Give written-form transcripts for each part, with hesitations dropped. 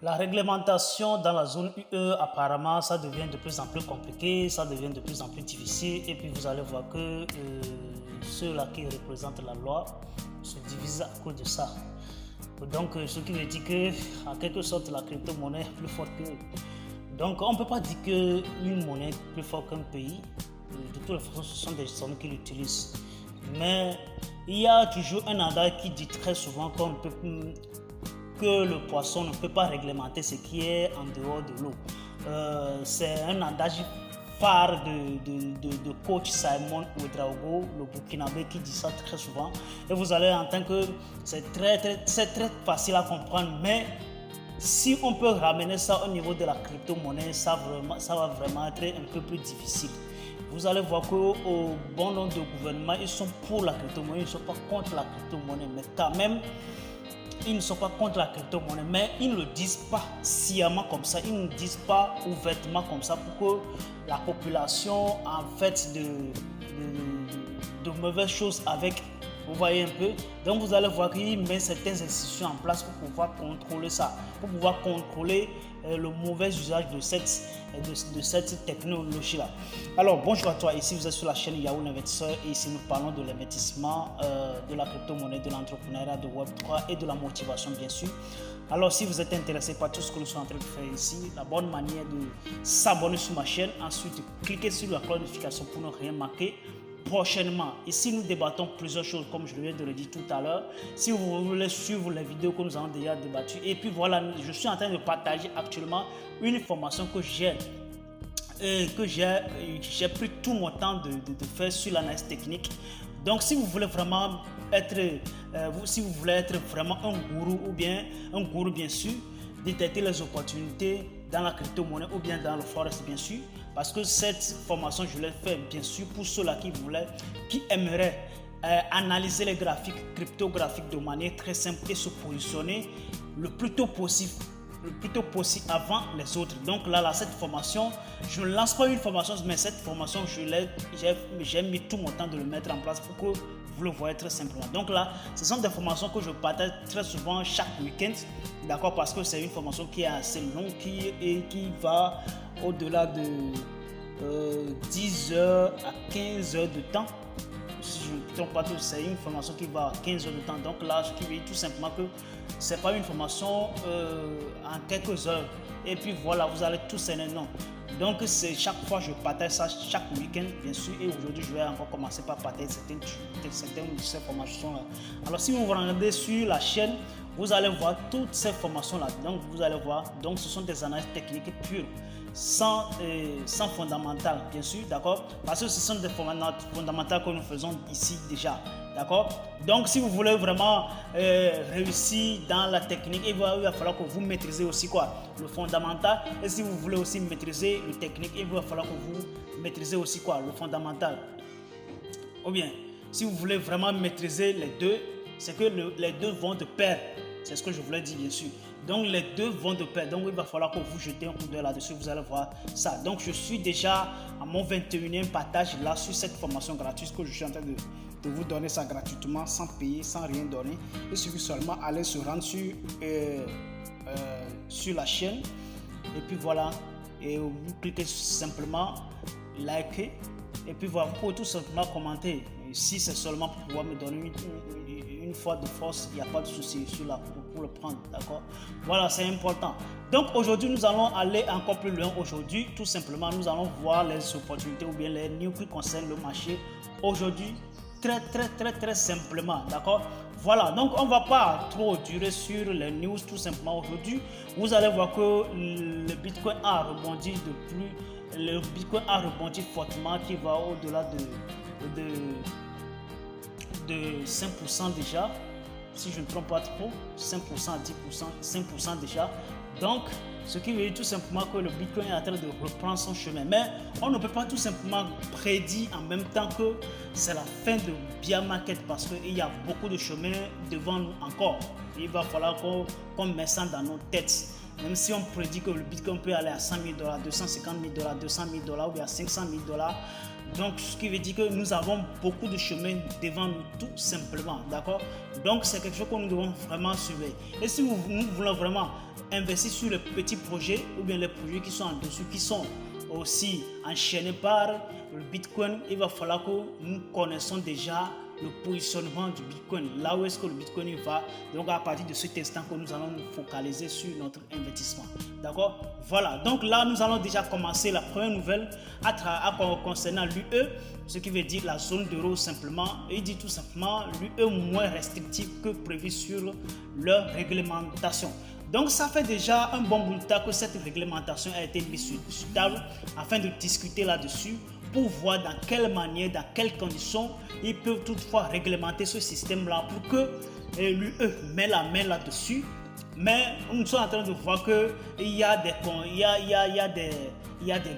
La réglementation dans la zone UE, apparemment, ça devient de plus en plus compliqué, ça devient de plus en plus difficile. Et puis, vous allez voir que ceux-là qui représentent la loi se divisent à cause de ça. Donc, ce qui veut dire que, en quelque sorte, la crypto-monnaie est plus forte qu'eux. Donc, on ne peut pas dire qu'une monnaie est plus forte qu'un pays. De toutes les façons, ce sont des sommes qui l'utilisent. Mais il y a toujours un adage qui dit très souvent que le poisson ne peut pas réglementer ce qui est en dehors de l'eau. C'est un adage phare de coach Simon Ouedraogo, le Burkinabé, qui dit ça très souvent. Et vous allez entendre que c'est très facile à comprendre, mais si on peut ramener ça au niveau de la crypto-monnaie, ça va vraiment être un peu plus difficile. Vous allez voir qu'au bon nombre de gouvernements, ils sont pour la crypto-monnaie, ils ne sont pas contre la crypto-monnaie, mais quand même, ils ne sont pas contre la crypto-monnaie, mais ils ne le disent pas sciemment comme ça, ils ne disent pas ouvertement comme ça pour que la population en fait de mauvaises choses avec. Vous voyez un peu. Donc vous allez voir qu'il met certaines institutions en place pour pouvoir contrôler ça, pour pouvoir contrôler le mauvais usage de cette technologie-là. Alors bonjour à toi, ici vous êtes sur la chaîne Yahoo l'Investisseur et ici nous parlons de l'investissement, de la crypto-monnaie, de l'entrepreneuriat, de Web3 et de la motivation bien sûr. Alors si vous êtes intéressé par tout ce que nous sommes en train de faire ici, la bonne manière de s'abonner sur ma chaîne, ensuite cliquez sur la cloche de notification pour ne rien manquer. Prochainement, ici nous débattons plusieurs choses comme je viens de le dire tout à l'heure. Si vous voulez suivre les vidéos que nous avons déjà débattues, et puis voilà, je suis en train de partager actuellement une formation que j'ai pris tout mon temps de faire sur l'analyse technique. Donc si vous voulez vraiment être vraiment un gourou bien sûr, détecter les opportunités dans la crypto-monnaie ou bien dans le forex bien sûr, parce que cette formation je l'ai fait bien sûr pour ceux-là qui aimeraient analyser les graphiques cryptographiques de manière très simple et se positionner le plus tôt possible avant les autres. Donc là, cette formation, je ne lance pas une formation, mais cette formation, j'ai mis tout mon temps de le mettre en place pour que vous le voyez très simplement. Donc là, ce sont des formations que je partage très souvent chaque week-end, d'accord, parce que c'est une formation qui est assez longue, qui va au-delà de 10 heures à 15 heures de temps. Si je ne trompe pas, c'est une formation qui va à 15 heures de temps. Donc là, ce qui veut dire tout simplement que ce n'est pas une formation en quelques heures. Et puis voilà, vous allez tout s'aimer, non. Donc c'est chaque fois je partage ça chaque week-end, bien sûr. Et aujourd'hui, je vais encore commencer par partager certaines de ces formations-là. Alors si vous vous rendez sur la chaîne, vous allez voir toutes ces formations-là. Donc vous allez voir, donc ce sont des analyses techniques pures, sans fondamental, bien sûr, d'accord, parce que ce sont des fondamentales que nous faisons ici déjà, d'accord. Donc si vous voulez vraiment réussir dans la technique, il va falloir que vous maîtrisez aussi quoi, le fondamental. Et si vous voulez aussi maîtriser le technique, il va falloir que vous maîtrisez aussi quoi, le fondamental. Ou bien si vous voulez vraiment maîtriser les deux, c'est que les deux vont de pair. C'est ce que je voulais dire bien sûr. Donc les deux vont de pair. Donc il va falloir que vous jetez un coup d'œil là-dessus. Vous allez voir ça. Donc je suis déjà à mon 21e partage là sur cette formation gratuite que je suis en train de vous donner ça gratuitement, sans payer, sans rien donner. Il suffit seulement aller se rendre sur la chaîne. Et puis voilà. Et vous cliquez simplement liker. Et puis voilà, vous pouvez tout simplement commenter. Et si c'est seulement pour pouvoir me donner une fois de force, il n'y a pas de souci pour le prendre, d'accord. Voilà, c'est important. Donc aujourd'hui, nous allons aller encore plus loin. Aujourd'hui, tout simplement, nous allons voir les opportunités ou bien les news qui concernent le marché. Aujourd'hui, très simplement, d'accord. Voilà, donc on ne va pas trop durer sur les news, tout simplement. Aujourd'hui, vous allez voir que le Bitcoin a rebondi le Bitcoin a rebondi fortement, qui va au-delà de 5% déjà, si je ne trompe pas trop, 5% à 10%, 5% déjà. Donc, ce qui veut dire tout simplement que le Bitcoin est en train de reprendre son chemin. Mais on ne peut pas tout simplement prédire en même temps que c'est la fin de bear market, parce qu'il y a beaucoup de chemin devant nous encore. Il va falloir qu'on mette ça dans nos têtes. Même si on prédit que le Bitcoin peut aller à $100 000, $250 000, $200 000 ou à $500 000, Donc, ce qui veut dire que nous avons beaucoup de chemin devant nous, tout simplement. D'accord? Donc, c'est quelque chose que nous devons vraiment surveiller. Et si nous voulons vraiment investir sur les petits projets ou bien les projets qui sont en dessous, qui sont aussi enchaînés par le Bitcoin, il va falloir que nous connaissons déjà le positionnement du Bitcoin, là où est-ce que le Bitcoin va. Donc à partir de cet instant que nous allons nous focaliser sur notre investissement. D'accord? Voilà, donc là nous allons déjà commencer la première nouvelle concernant l'UE, ce qui veut dire la zone d'euro simplement. Il dit tout simplement l'UE moins restrictive que prévu sur leur réglementation. Donc ça fait déjà un bon bout de temps que cette réglementation a été mise sur table afin de discuter là-dessus pour voir dans quelle manière, dans quelles conditions ils peuvent toutefois réglementer ce système-là pour que l'UE mette la main là-dessus. Mais nous sommes en train de voir qu'il y a des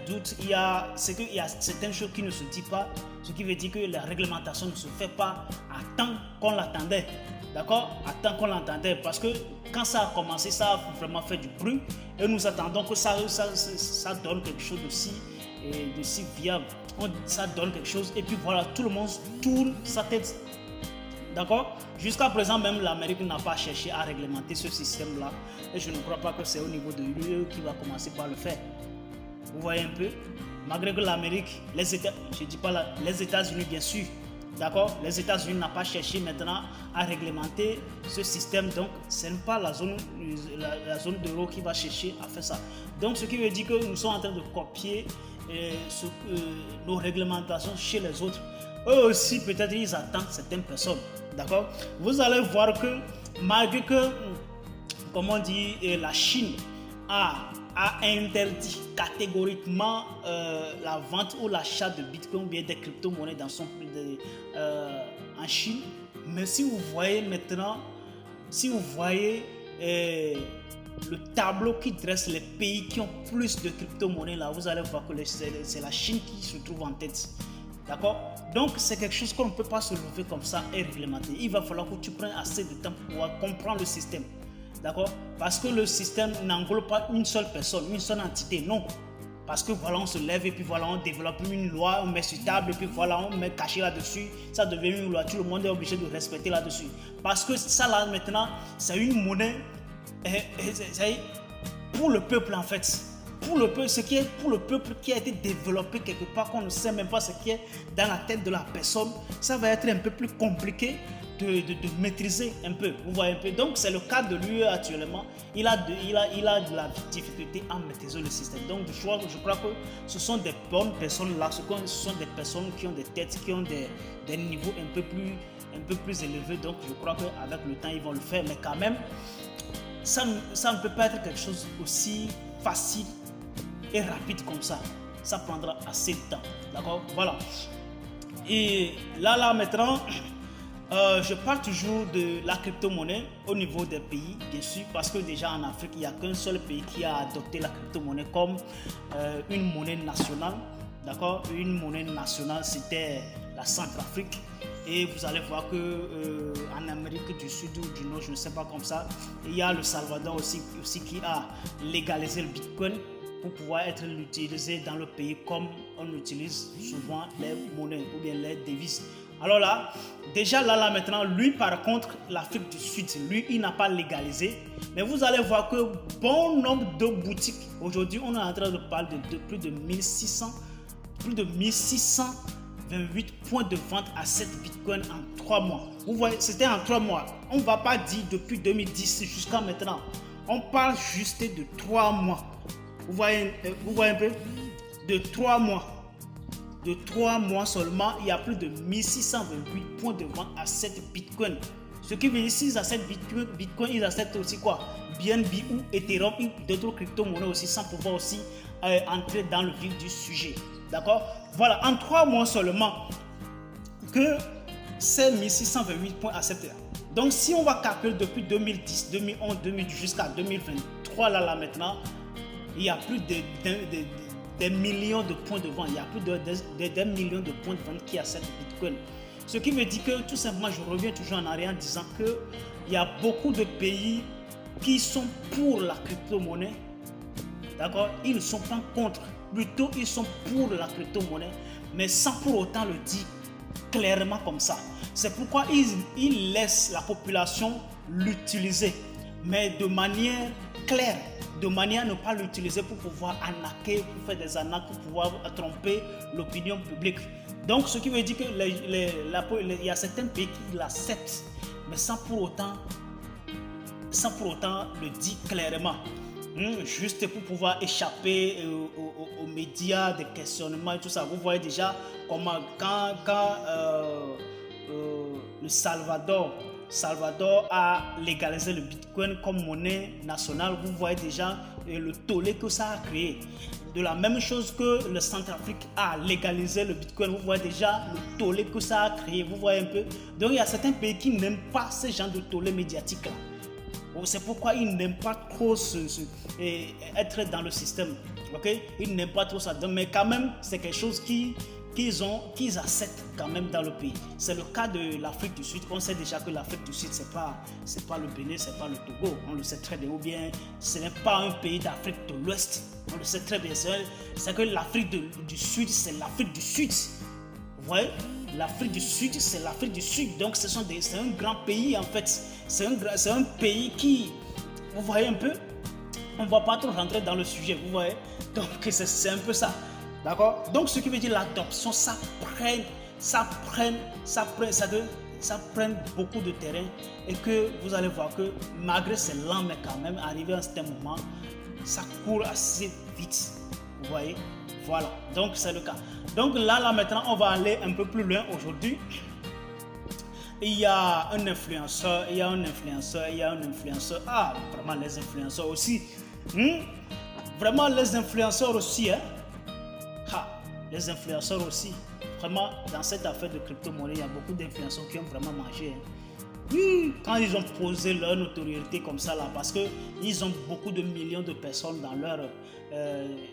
doutes, il y a certaines choses qui ne se disent pas, ce qui veut dire que la réglementation ne se fait pas à temps qu'on l'attendait. D'accord? À temps qu'on l'entendait, parce que quand ça a commencé, ça a vraiment fait du bruit et nous attendons que ça donne quelque chose de si viable. Ça donne quelque chose et puis voilà, tout le monde tourne sa tête. D'accord? Jusqu'à présent, même l'Amérique n'a pas cherché à réglementer ce système-là et je ne crois pas que c'est au niveau de l'UE qui va commencer par le faire. Vous voyez un peu? Malgré que l'Amérique, les États-Unis bien sûr, d'accord, les États-Unis n'ont pas cherché maintenant à réglementer ce système, donc ce n'est pas la zone d'euro qui va chercher à faire ça. Donc ce qui veut dire que nous sommes en train de copier nos réglementations chez les autres. Eux aussi peut-être ils attendent certaines personnes, d'accord. Vous allez voir que malgré que, comment on dit, la Chine a interdit catégoriquement la vente ou l'achat de Bitcoin ou bien des crypto-monnaies en Chine. Mais si vous voyez maintenant, le tableau qui dresse les pays qui ont plus de crypto-monnaies là, vous allez voir que c'est la Chine qui se trouve en tête. D'accord? Donc c'est quelque chose qu'on ne peut pas se lever comme ça et réglementer. Il va falloir que tu prennes assez de temps pour pouvoir comprendre le système. D'accord? Parce que le système n'englobe pas une seule personne, une seule entité, non. Parce que voilà, on se lève et puis voilà, on développe une loi, on met sur table et puis voilà, on met caché là-dessus. Ça devient une loi, tout le monde est obligé de respecter là-dessus. Parce que ça là maintenant, c'est une monnaie pour le peuple en fait. Pour le peuple, ce qui est pour le peuple qui a été développé quelque part, qu'on ne sait même pas ce qui est dans la tête de la personne, ça va être un peu plus compliqué de maîtriser un peu. Vous voyez un peu. Donc c'est le cas de l'UE actuellement. Il a de la difficulté à maîtriser le système. Donc je crois que ce sont des bonnes personnes là. Ce sont des personnes qui ont des têtes, qui ont des niveaux un peu plus élevés. Donc je crois qu'avec le temps ils vont le faire. Mais quand même, ça ne peut pas être quelque chose aussi facile et rapide comme ça. Ça prendra assez de temps. D'accord? Voilà. Et là maintenant, je parle toujours de la crypto-monnaie au niveau des pays, bien sûr, parce que déjà en Afrique, il n'y a qu'un seul pays qui a adopté la crypto-monnaie comme une monnaie nationale. D'accord? Une monnaie nationale, c'était la Centrafrique. Et vous allez voir que en Amérique du Sud ou du Nord, je ne sais pas comme ça, il y a le Salvador aussi qui a légalisé le Bitcoin pour pouvoir être utilisé dans le pays comme on utilise souvent les monnaies ou bien les devises. Alors là, déjà là maintenant, lui par contre, l'Afrique du Sud, lui, il n'a pas légalisé. Mais vous allez voir que bon nombre de boutiques, aujourd'hui, on est en train de parler de plus de 1628 points de vente à 7 Bitcoin en 3 mois. Vous voyez, c'était en 3 mois. On ne va pas dire depuis 2010 jusqu'à maintenant. On parle juste de 3 mois. Vous voyez un peu? De 3 mois. De 3 mois seulement, il y a plus de 1628 points de vente à 7 Bitcoin. Ce qui veut dire s'ils acceptent Bitcoin, ils acceptent aussi quoi? BNB ou Ethereum ou d'autres crypto-monnaies aussi, sans pouvoir aussi entrer dans le vif du sujet. D'accord? Voilà, en 3 mois seulement que ces 1628 points acceptés. Donc si on va calculer depuis 2010, 2011, 2012 jusqu'à 2023, là maintenant, il y a plus des millions de points de vente. Il y a plus de millions de points de vente qui acceptent Bitcoin. Ce qui veut dire que tout simplement, je reviens toujours en arrière en disant qu'il y a beaucoup de pays qui sont pour la crypto-monnaie. D'accord? Ils ne sont pas contre. Plutôt, ils sont pour la crypto-monnaie. mais sans pour autant le dire clairement comme ça. C'est pourquoi ils laissent la population l'utiliser, mais de manière claire, de manière à ne pas l'utiliser pour pouvoir arnaquer, pour faire des arnaques, pour pouvoir tromper l'opinion publique. Donc, ce qui veut dire qu'il y a certains pays qui l'acceptent, mais sans pour autant le dire clairement. Juste pour pouvoir échapper aux médias, des questionnements et tout ça. Vous voyez déjà comment quand le Salvador a légalisé le Bitcoin comme monnaie nationale, vous voyez déjà le tollé que ça a créé. De la même chose que le Centrafrique a légalisé le Bitcoin, vous voyez déjà le tollé que ça a créé. Vous voyez un peu. Donc il y a certains pays qui n'aiment pas ce genre de tollé médiatique là. C'est pourquoi ils n'aiment pas trop être dans le système. Okay? Ils n'aiment pas trop ça. Mais quand même, c'est quelque chose qu'ils acceptent quand même dans le pays. C'est le cas de l'Afrique du Sud. On sait déjà que l'Afrique du Sud, c'est pas le Bénin, c'est pas le Togo. On le sait très bien. Ou bien, ce n'est pas un pays d'Afrique de l'Ouest. On le sait très bien. C'est que l'Afrique du Sud, c'est l'Afrique du Sud. Vous voyez? L'Afrique du Sud, c'est l'Afrique du Sud. Donc, c'est un grand pays, en fait. C'est un pays qui, vous voyez un peu, on ne va pas trop rentrer dans le sujet, vous voyez. Donc, c'est un peu ça. D'accord? Donc, ce qui veut dire l'adoption, ça prend beaucoup de terrain. Et que vous allez voir que, malgré c'est lent, mais quand même, arrivé à un certain moment, ça court assez vite. Vous voyez? Voilà, donc c'est le cas. Donc là maintenant, on va aller un peu plus loin aujourd'hui. Il y a un influenceur, Ah, vraiment les influenceurs aussi. Vraiment les influenceurs aussi. Les influenceurs aussi. Vraiment, dans cette affaire de crypto-monnaie, il y a beaucoup d'influenceurs qui ont vraiment marché. Quand ils ont posé leur notoriété comme ça là, parce qu'ils ont beaucoup de millions de personnes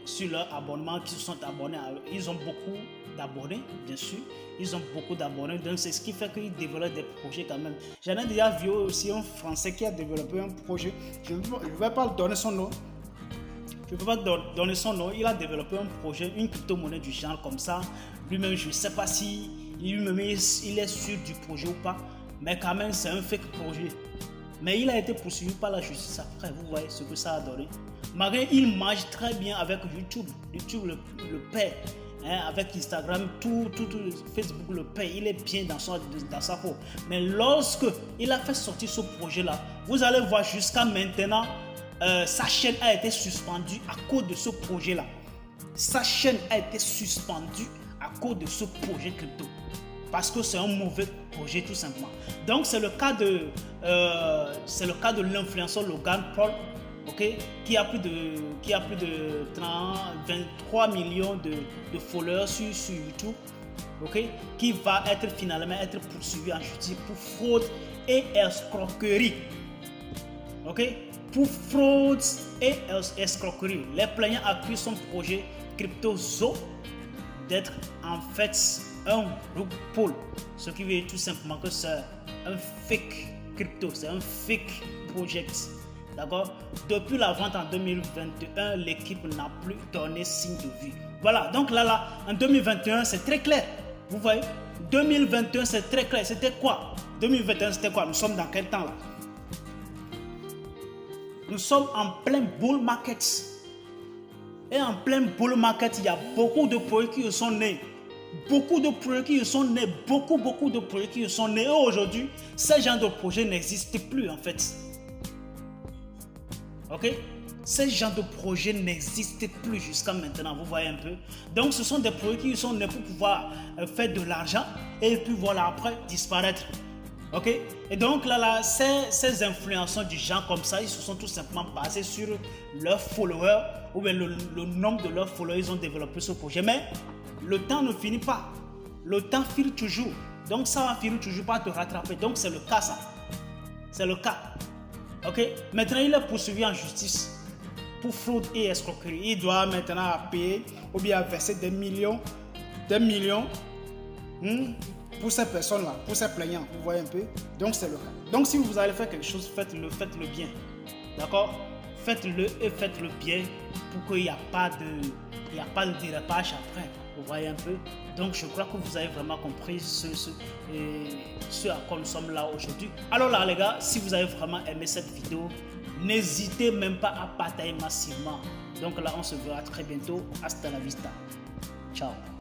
sur leur abonnement qui se sont abonnés à eux. Ils ont beaucoup d'abonnés, bien sûr. Ils ont beaucoup d'abonnés, donc c'est ce qui fait qu'ils développent des projets quand même. J'en ai déjà vu aussi un Français qui a développé un projet. Je ne vais pas donner son nom. Il a développé un projet, une crypto-monnaie du genre comme ça. Lui-même, je ne sais pas si lui-même il est sûr du projet ou pas. Mais quand même, c'est un fake projet. Mais il a été poursuivi par la justice après. Vous voyez ce que ça a donné. Malgré il marche très bien avec YouTube. YouTube le paie. Avec Instagram, tout Facebook le paie. Il est bien dans sa peau. Mais lorsque il a fait sortir ce projet-là, vous allez voir jusqu'à maintenant, sa chaîne a été suspendue à cause de ce projet-là. Sa chaîne a été suspendue à cause de ce projet crypto. Parce que c'est un mauvais projet tout simplement. Donc c'est le cas de l'influenceur Logan Paul, qui a plus de 23 millions de followers sur YouTube, qui va finalement être poursuivi en justice pour fraude et escroquerie. Pour fraude et escroquerie. Les plaignants accusent son projet CryptoZoo d'être en fait un loophole, ce qui veut dire tout simplement que c'est un fake crypto, c'est un fake project. D'accord? Depuis la vente en 2021, l'équipe n'a plus donné signe de vie. Voilà, donc là, en 2021, c'est très clair. Vous voyez? 2021, c'est très clair. C'était quoi? 2021, c'était quoi? Nous sommes dans quel temps là? Nous sommes en plein bull market. Et en plein bull market, il y a beaucoup de projets qui sont nés. Beaucoup de projets qui sont nés. Beaucoup de projets qui sont nés. Et aujourd'hui, ce genre de projet n'existe plus en fait. Ce genre de projet n'existe plus jusqu'à maintenant. Vous voyez un peu. Donc, ce sont des projets qui sont nés pour pouvoir faire de l'argent. Et puis voilà, après, disparaître. Et donc là, ces influenceurs du genre comme ça, ils se sont tout simplement basés sur leurs followers ou bien le nombre de leurs followers. Ils ont développé ce projet. Mais le temps ne finit pas. Le temps file toujours. Donc ça va finir toujours par te rattraper. Donc c'est le cas ça. C'est le cas. Maintenant il est poursuivi en justice pour fraude et escroquerie. Il doit maintenant payer ou bien verser des millions pour ces personnes-là, pour ces plaignants. Vous voyez un peu. Donc c'est le cas. Donc si vous allez faire quelque chose, faites-le bien. D'accord? Faites-le et faites-le bien pour qu'il n'y a pas de dérapage après. Vous voyez un peu. Donc je crois que vous avez vraiment compris ce à quoi nous sommes là aujourd'hui. Alors là les gars, si vous avez vraiment aimé cette vidéo, n'hésitez même pas à partager massivement. Donc là on se verra très bientôt. Hasta la vista. Ciao.